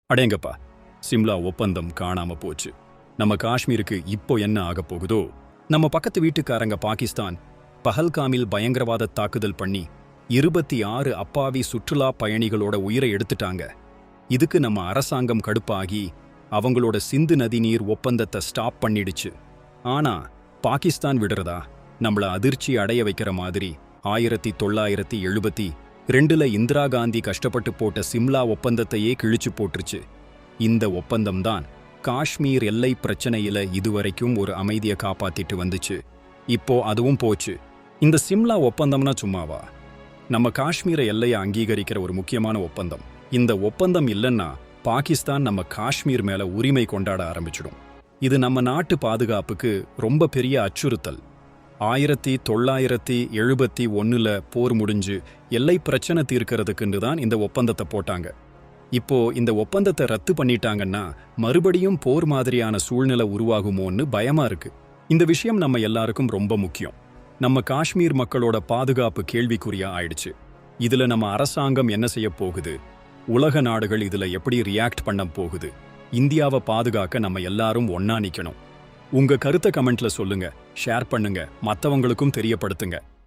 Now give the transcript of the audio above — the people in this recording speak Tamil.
அடேங்கப்பா, சிம்லா ஒப்பந்தம் காணாம போச்சு. நம்ம காஷ்மீருக்கு இப்போ என்ன ஆகப் போகுதோ? நம்ம பக்கத்து வீட்டுக்காரங்க பாகிஸ்தான் பஹல்காமில் பயங்கரவாத தாக்குதல் பண்ணி 26 அப்பாவி சுற்றுலா பயணிகளோட உயிரை எடுத்துட்டாங்க. இதுக்கு நம்ம அரசாங்கம் கடுப்பாகி அவங்களோட சிந்து நதிநீர் ஒப்பந்தத்தை ஸ்டாப் பண்ணிடுச்சு. ஆனா பாகிஸ்தான் விடுறதா? நம்மள அதிர்ச்சி அடைய வைக்கிற மாதிரி 1972ல இந்திரா காந்தி கஷ்டப்பட்டு போட்ட சிம்லா ஒப்பந்தத்தையே கிழிச்சு போட்டுருச்சு. இந்த ஒப்பந்தம்தான் காஷ்மீர் எல்லை பிரச்சனையில இதுவரைக்கும் ஒரு அமைதியை காப்பாத்திட்டு வந்துச்சு. இப்போ அதுவும் போச்சு. இந்த சிம்லா ஒப்பந்தம்னா சும்மாவா? நம்ம காஷ்மீர எல்லையை அங்கீகரிக்கிற ஒரு முக்கியமான ஒப்பந்தம். இந்த ஒப்பந்தம் இல்லைன்னா பாகிஸ்தான் நம்ம காஷ்மீர் மேல உரிமை கொண்டாட ஆரம்பிச்சிடும். இது நம்ம நாட்டு பாதுகாப்புக்கு ரொம்ப பெரிய அச்சுறுத்தல். 1971ல போர் முடிஞ்சு எல்லை பிரச்சனை தீர்க்கறதுக்குன்னு தான் இந்த ஒப்பந்தத்தை போட்டாங்க. இப்போ இந்த ஒப்பந்தத்தை ரத்து பண்ணிட்டாங்கன்னா மறுபடியும் போர் மாதிரியான சூழ்நிலை உருவாகுமோன்னு பயமா இருக்கு. இந்த விஷயம் நம்ம எல்லாருக்கும் ரொம்ப முக்கியம். நம்ம காஷ்மீர் மக்களோட பாதுகாப்பு கேள்விக்குறியா ஆயிடுச்சு. இதுல நம்ம அரசாங்கம் என்ன செய்ய போகுது? உலக நாடுகள் இதுல எப்படி ரியாக்ட் பண்ண போகுது? இந்தியாவை பாதுகாக்க நம்ம எல்லாரும் ஒண்ணா நிக்கணும். உங்க கருத்தை கமெண்ட்ல சொல்லுங்க, ஷேர் பண்ணுங்க, மத்தவங்களுக்கும் தெரியப்படுத்துங்க.